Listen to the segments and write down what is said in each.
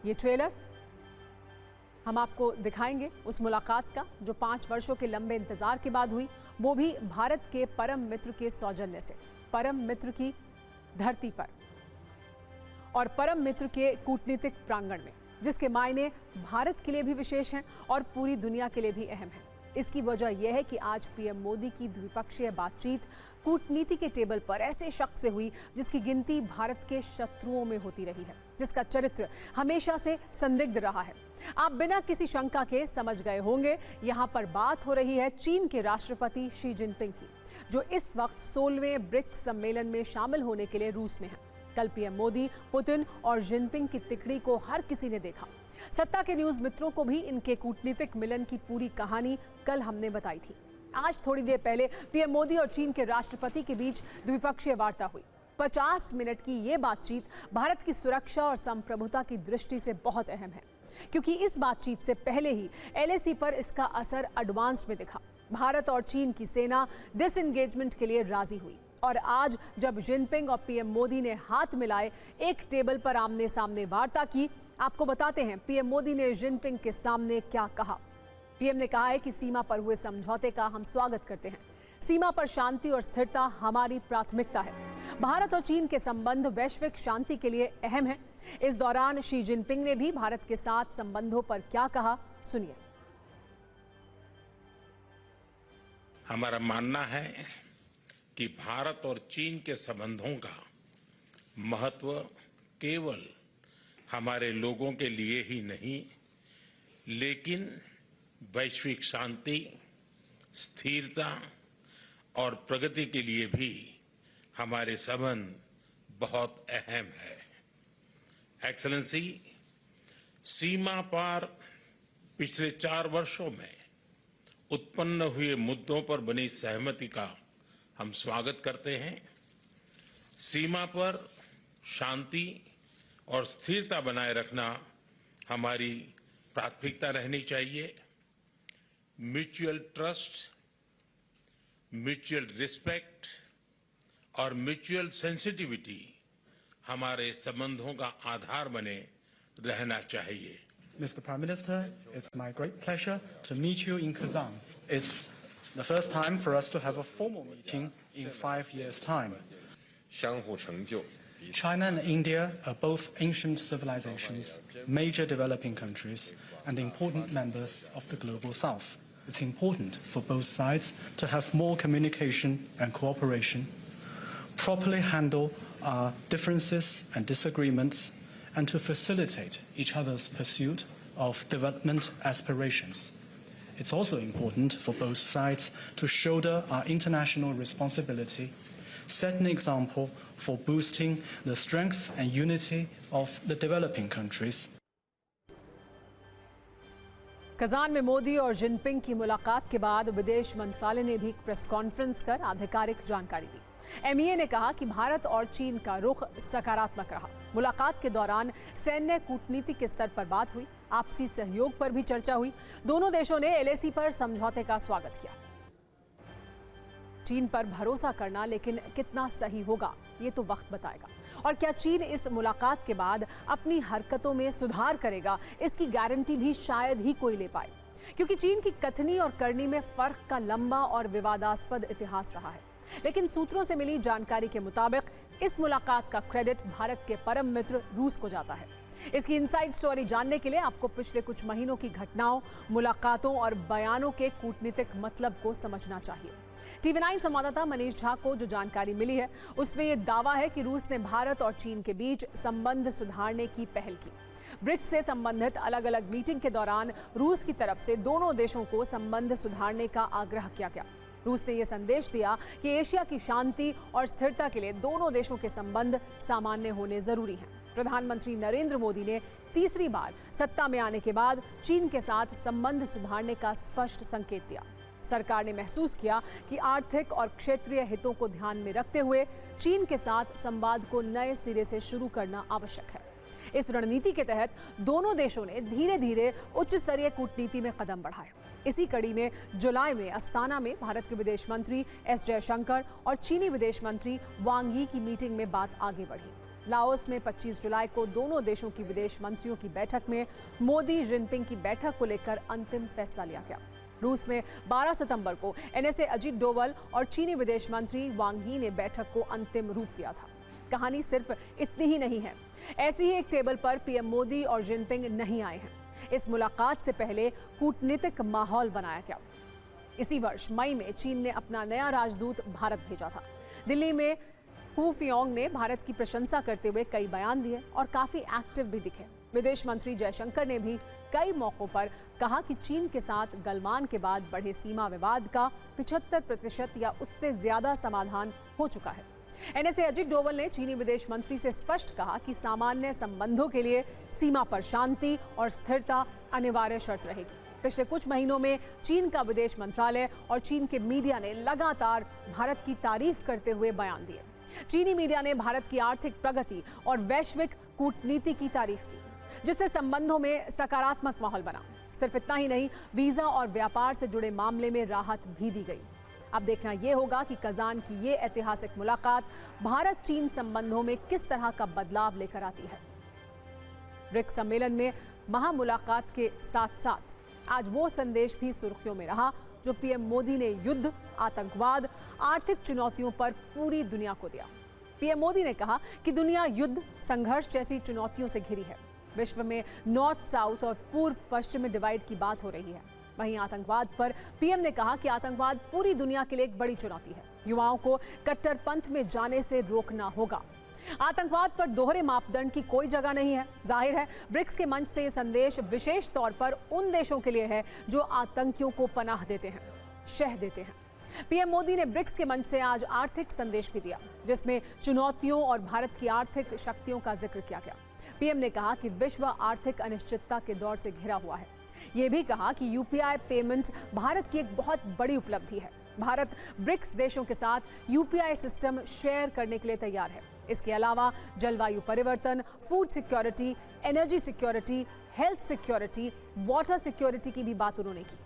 ये ट्रेलर हम आपको दिखाएंगे उस मुलाकात का जो 5 वर्षों के लंबे इंतजार के बाद हुई, वो भी भारत के परम मित्र के सौजन्य से, परम मित्र की धरती पर और परम मित्र के कूटनीतिक प्रांगण में, जिसके मायने भारत के लिए भी विशेष हैं और पूरी दुनिया के लिए भी अहम है। इसकी वजह यह है कि आज पीएम मोदी की द्विपक्षीय बातचीत कूटनीति के टेबल पर ऐसे शख्स से हुई जिसकी गिनती भारत के शत्रुओं में होती रही है, जिसका चरित्र हमेशा से संदिग्ध रहा है। आप बिना किसी शंका के समझ गए होंगे, यहाँ पर बात हो रही है चीन के राष्ट्रपति शी जिनपिंग की, जो इस वक्त 16वें ब्रिक्स सम्मेलन में शामिल होने के लिए रूस में हैं। कल पीएम मोदी, पुतिन और जिनपिंग की तिकड़ी को हर किसी ने देखा। सत्ता के न्यूज मित्रों को भी इनके कूटनीतिक मिलन की पूरी कहानी कल हमने बताई थी। आज थोड़ी देर पहले पीएम मोदी और चीन के राष्ट्रपति के बीच द्विपक्षीय वार्ता हुई। 50 मिनट की ये बातचीत भारत की सुरक्षा और संप्रभुता की दृष्टि से बहुत अहम है, क्योंकि इस बातचीत से पहले ही LAC पर इसका असर एडवांस में दिखा। भारत और चीन की सेना डिसएंगेजमेंट के लिए राजी हुई और आज जब जिनपिंग और पीएम मोदी ने हाथ मिलाए, एक टेबल पर आमने सामने वार्ता की, आपको बताते हैं पीएम मोदी ने जिनपिंग के सामने क्या कहा। पीएम ने कहा है कि सीमा पर हुए समझौते का हम स्वागत करते हैं। सीमा पर शांति और स्थिरता हमारी प्राथमिकता है। भारत और चीन के संबंध वैश्विक शांति के लिए अहम है। इस दौरान शी जिनपिंग ने भी भारत के साथ संबंधों पर क्या कहा, सुनिए। हमारा मानना है कि भारत और चीन के संबंधों का महत्व केवल हमारे लोगों के लिए ही नहीं, लेकिन वैश्विक शांति, स्थिरता और प्रगति के लिए भी हमारे संबंध बहुत अहम है। एक्सेलेंसी, सीमा पार पिछले 4 वर्षों में उत्पन्न हुए मुद्दों पर बनी सहमति का हम स्वागत करते हैं। सीमा पर शांति और स्थिरता बनाए रखना हमारी प्राथमिकता रहनी चाहिए। म्यूचुअल ट्रस्ट, म्यूचुअल रिस्पेक्ट और म्यूचुअल सेंसिटिविटी हमारे संबंधों का आधार बने रहना चाहिए। Mr. Prime Minister, it's my great pleasure to meet you in Kazan. It's the first time for us to have a formal meeting in 5 years' time. China and India are both ancient civilizations, major developing countries, and important members of the global South. It's important for both sides to have more communication and cooperation, properly handle our differences and disagreements, and to facilitate each other's pursuit of development aspirations. It's also important for both sides to shoulder our international responsibility, set an example for boosting the strength and unity of the developing countries. Kazan में मोदी और Jinping की मुलाकात के बाद विदेश मंत्रालय ने भी एक प्रेस कॉन्फ्रेंस कर आधिकारिक जानकारी दी। MEA ने कहा कि भारत और चीन का रुख सकारात्मक रहा। मुलाकात के दौरान सैन्य कूटनीति के स्तर पर बात हुई, आपसी सहयोग पर भी चर्चा हुई। दोनों देशों ने LAC पर समझौते का स्वागत किया। चीन पर भरोसा करना लेकिन कितना सही होगा, ये तो वक्त बताएगा। और क्या चीन इस मुलाकात के बाद अपनी हरकतों में सुधार करेगा, इसकी गारंटी भी शायद ही कोई ले पाए, क्योंकि चीन की कथनी और करनी में फर्क का लंबा और विवादास्पद इतिहास रहा है। लेकिन सूत्रों से मिली जानकारी के मुताबिक इस मुलाकात का क्रेडिट भारत के परम मित्र रूस को जाता है। इसकी इनसाइड स्टोरी जानने के लिए आपको पिछले कुछ महीनों की घटनाओं, मुलाकातों और बयानों के कूटनीतिक मतलब को समझना चाहिए। TV9 संवाददाता मनीष झा को जो जानकारी मिली है, उसमें यह दावा है कि रूस ने भारत और चीन के बीच संबंध सुधारने की पहल की। ब्रिक्स से संबंधित अलग अलग मीटिंग के दौरान रूस की तरफ से दोनों देशों को संबंध सुधारने का आग्रह किया गया। रूस ने यह संदेश दिया कि एशिया की शांति और स्थिरता के लिए दोनों देशों के संबंध सामान्य होने जरूरी हैं। प्रधानमंत्री नरेंद्र मोदी ने तीसरी बार सत्ता में आने के बाद चीन के साथ संबंध सुधारने का स्पष्ट संकेत दिया। सरकार ने महसूस किया कि आर्थिक और क्षेत्रीय हितों को ध्यान में रखते हुए चीन के साथ संवाद को नए सिरे से शुरू करना आवश्यक है। इस रणनीति के तहत दोनों देशों ने धीरे धीरे उच्च स्तरीय कूटनीति में कदम बढ़ाए। इसी कड़ी में जुलाई में अस्ताना में भारत के विदेश मंत्री S. जयशंकर और चीनी विदेश मंत्री वांग यी की मीटिंग में बात आगे बढ़ी। लाओस में 25 जुलाई को दोनों देशों की विदेश मंत्रियों की बैठक में मोदी जिनपिंग की बैठक को लेकर अंतिम फैसला लिया गया। रूस में 12 सितंबर को एनएसए अजीत डोवल और चीनी विदेश मंत्री वांग यी ने बैठक को अंतिम रूप दिया था। कहानी सिर्फ इतनी ही नहीं है। ऐसी ही एक टेबल पर पीएम मोदी और जिनपिंग नहीं आए हैं। इस मुलाकात से पहले कूटनीतिक माहौल बनाया गया। इसी वर्ष मई में चीन ने अपना नया राजदूत भारत भेजा था। दिल्ली में हु फियोंग ने भारत की प्रशंसा करते हुए कई बयान दिए और काफी एक्टिव भी दिखे। विदेश मंत्री जयशंकर ने भी कई मौकों पर कहा कि चीन के साथ गलवान के बाद बढ़े सीमा विवाद का 75% या उससे ज्यादा समाधान हो चुका है। एनएसए अजीत डोवल ने चीनी विदेश मंत्री से स्पष्ट कहा कि सामान्य संबंधों के लिए सीमा पर शांति और स्थिरता अनिवार्य शर्त रहेगी। पिछले कुछ महीनों में चीन का विदेश मंत्रालय और चीन के मीडिया ने लगातार भारत की तारीफ करते हुए बयान दिए। चीनी मीडिया ने भारत की आर्थिक प्रगति और वैश्विक कूटनीति की तारीफ की, जिससे संबंधों में सकारात्मक माहौल बना। सिर्फ इतना ही नहीं, वीजा और व्यापार से जुड़े मामले में राहत भी दी गई। अब देखना यह होगा कि कजान की ये ऐतिहासिक मुलाकात भारत चीन संबंधों में किस तरह का बदलाव लेकर आती है। ब्रिक्स सम्मेलन में महामुलाकात के साथ साथ आज वो संदेश भी सुर्खियों में रहा जो पीएम मोदी ने युद्ध, आतंकवाद, आर्थिक चुनौतियों पर पूरी दुनिया को दिया। पीएम मोदी ने कहा कि दुनिया युद्ध, संघर्ष जैसी चुनौतियों से घिरी है। विश्व में नॉर्थ साउथ और पूर्व पश्चिम डिवाइड की बात हो रही है। वहीं आतंकवाद पर पीएम ने कहा कि आतंकवाद पूरी दुनिया के लिए एक बड़ी चुनौती है। युवाओं को कट्टरपंथ में जाने से रोकना होगा। आतंकवाद पर दोहरे मापदंड की कोई जगह नहीं है। जाहिर है, ब्रिक्स के मंच से ये संदेश विशेष तौर पर उन देशों के लिए है जो आतंकियों को पनाह देते हैं, शह देते हैं। पीएम मोदी ने ब्रिक्स के मंच से आज आर्थिक संदेश भी दिया, जिसमें चुनौतियों और भारत की आर्थिक शक्तियों का जिक्र किया गया। पीएम ने कहा कि विश्व आर्थिक अनिश्चितता के दौर से घिरा हुआ है। ये भी कहा कि यूपीआई पेमेंट्स भारत की एक बहुत बड़ी उपलब्धि है। भारत ब्रिक्स देशों के साथ यूपीआई सिस्टम शेयर करने के लिए तैयार है। इसके अलावा जलवायु परिवर्तन, food security, energy security, health security, water security की भी बात उन्होंने की।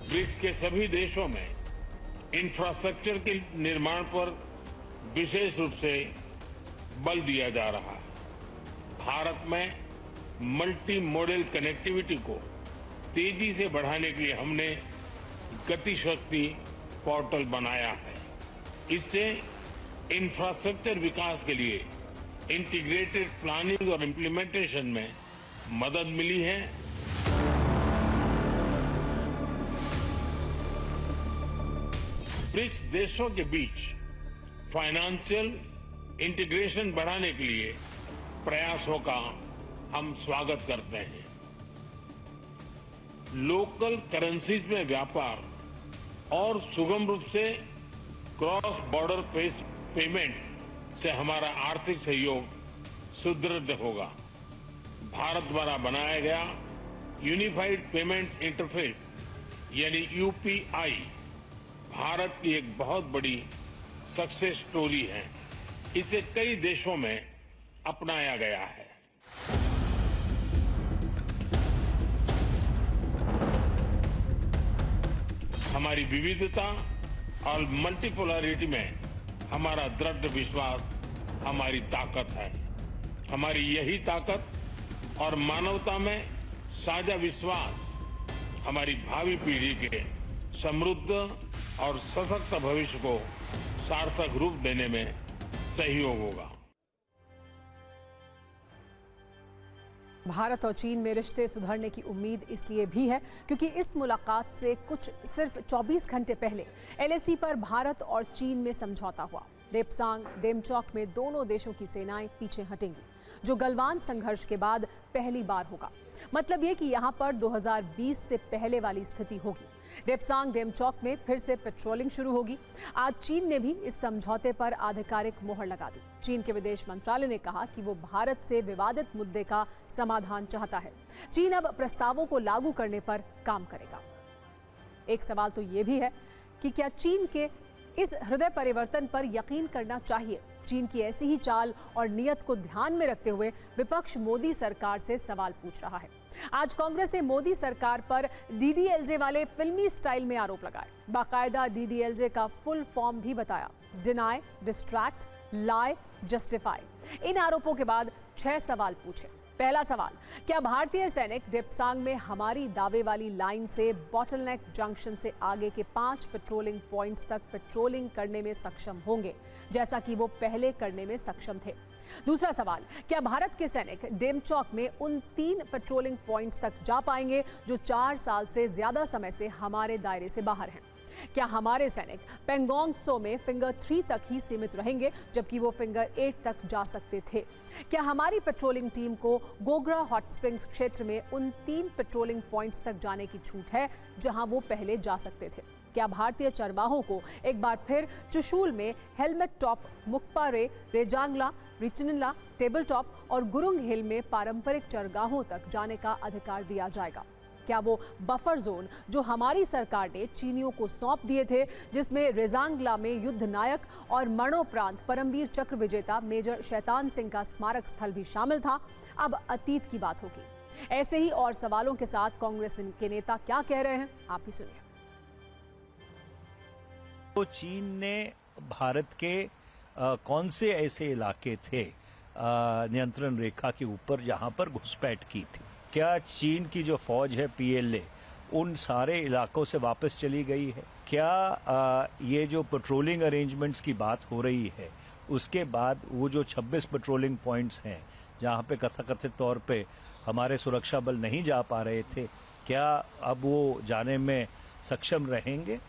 ब्रिक्स के सभी देशों में इंफ्रास्ट्रक्चर के निर्माण पर विशेष रूप से बल दिया जा रहा है। भारत में मल्टी मॉडल कनेक्टिविटी को तेजी से बढ़ाने के लिए हमने गति शक्ति पोर्टल बनाया है। इससे इंफ्रास्ट्रक्चर विकास के लिए इंटीग्रेटेड प्लानिंग और इम्प्लीमेंटेशन में मदद मिली है। ब्रिक्स देशों के बीच फाइनेंशियल इंटीग्रेशन बढ़ाने के लिए प्रयासों का हम स्वागत करते हैं। लोकल करेंसीज में व्यापार और सुगम रूप से क्रॉस बॉर्डर पेमेंट से हमारा आर्थिक सहयोग सुदृढ़ होगा। भारत द्वारा बनाया गया यूनिफाइड पेमेंट्स इंटरफेस यानी यूपीआई भारत की एक बहुत बड़ी सक्सेस स्टोरी है। इसे कई देशों में अपनाया गया है। हमारी विविधता और मल्टीपोलरिटी में हमारा दृढ़ विश्वास हमारी ताकत है। हमारी यही ताकत और मानवता में साझा विश्वास हमारी भावी पीढ़ी के समृद्ध और सशक्त भविष्य को सार्थक रूप देने में सहयोग होगा। भारत और चीन में रिश्ते सुधरने की उम्मीद इसलिए भी है क्योंकि इस मुलाकात से कुछ सिर्फ 24 घंटे पहले एलएसी पर भारत और चीन में समझौता हुआ। देपसांग डेमचौक में दोनों देशों की सेनाएं पीछे हटेंगी, जो गलवान संघर्ष के बाद पहली बार होगा। मतलब ये कि यहाँ पर 2020 से पहले वाली स्थिति होगी। देपसांग डेमचौक में फिर से पेट्रोलिंग शुरू होगी। आज चीन ने भी इस समझौते पर आधिकारिक मोहर लगा दी। चीन के विदेश मंत्रालय ने कहा कि वो भारत से विवादित मुद्दे का समाधान चाहता है। चीन अब प्रस्तावों को लागू करने पर काम करेगा। एक सवाल तो ये भी है कि क्या चीन के इस हृदय परिवर्तन पर यकीन करना चाहिए। चीन की ऐसी ही चाल और नीयत को ध्यान में रखते हुए विपक्ष मोदी सरकार से सवाल पूछ रहा है। आज कांग्रेस ने मोदी सरकार पर डीडीएलजे वाले फिल्मी स्टाइल में आरोप लगाए। बाकायदा डीडीएलजे का फुल फॉर्म भी बताया, डिनाई, डिस्ट्रैक्ट, लाई, जस्टिफाई। इन आरोपों के बाद 6 सवाल पूछे। पहला सवाल, क्या भारतीय सैनिक डिप्सांग में हमारी दावे वाली लाइन से बॉटलनेक जंक्शन से आगे के 5 पेट्रोलिंग पॉइंट्स तक पेट्रोलिंग करने में सक्षम होंगे, जैसा कि वो पहले करने में सक्षम थे? दूसरा सवाल, क्या भारत के सैनिक डेमचौक में उन 3 पेट्रोलिंग पॉइंट्स तक जा पाएंगे जो 4 साल से ज्यादा समय से हमारे दायरे से बाहर हैं? क्या हमारे सैनिक पेंगोंग त्सो में फिंगर 3 तक ही सीमित रहेंगे, जबकि वो फिंगर 8 तक जा सकते थे? क्या हमारी पेट्रोलिंग टीम को गोगरा हॉट स्प्रिंग्स क्षेत्र में उन 3 पेट्रोलिंग पॉइंट्स तक जाने की छूट है जहां वो पहले जा सकते थे? क्या भारतीय चरवाहों को एक बार फिर चुशूल में helmet top, Mukpari, Rezangla, Rechinla, table top और गुरुंग हिल में पारंपरिक चरगाहों तक जाने का अधिकार दिया जाएगा? क्या वो बफर जोन जो हमारी सरकार ने चीनियों को सौंप दिए थे, जिसमें रेजांगला में युद्ध नायक और मरणोपरांत परमवीर चक्र विजेता मेजर शैतान सिंह का स्मारक स्थल भी शामिल था, अब अतीत की बात होगी? ऐसे ही और सवालों के साथ कांग्रेस के नेता क्या कह रहे हैं, आप भी सुनिए। तो चीन ने भारत के कौन से ऐसे इलाके थे नियंत्रण रेखा के ऊपर जहां पर घुसपैठ की थी? क्या चीन की जो फौज है PLA उन सारे इलाकों से वापस चली गई है? क्या ये जो पेट्रोलिंग अरेंजमेंट्स की बात हो रही है उसके बाद वो जो 26 पेट्रोलिंग पॉइंट्स हैं जहां पे कथित तौर पे हमारे सुरक्षा बल नहीं जा पा रहे थे, क्या अब वो जाने में सक्षम रहेंगे?